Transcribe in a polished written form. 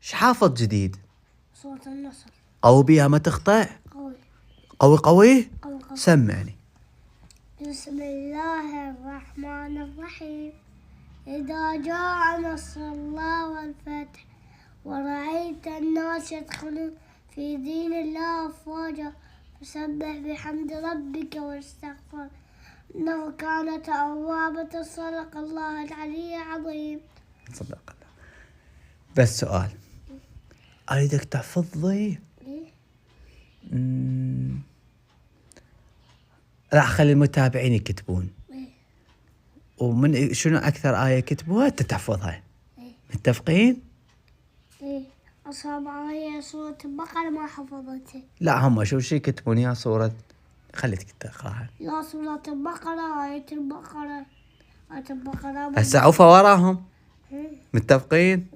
ايش حافظ جديد؟ سورة النصر. قوي بيها ما تخطئ. قوي. قوي قوي. قوي قوي. سمعني. بسم الله الرحمن الرحيم. إذا جاء نصر الله والفتح ورأيت الناس يدخلون في دين الله أفواجا فسبح بحمد ربك واستغفر إنه كان توابا. صدق الله العلي العظيم. صدق الله. بس سؤال أريدك تحفظ لي. راح خلي المتابعين يكتبون. ومن شنو أكثر آية كتبوها أنت تحفظها. متفقين؟ أصعب آية سورة البقرة ما حفظتها. لا هم شو شي يكتبون يا سورة خليتك تقراها. لا سورة البقرة آية البقرة. هسه عوفة وراهم. متفقين؟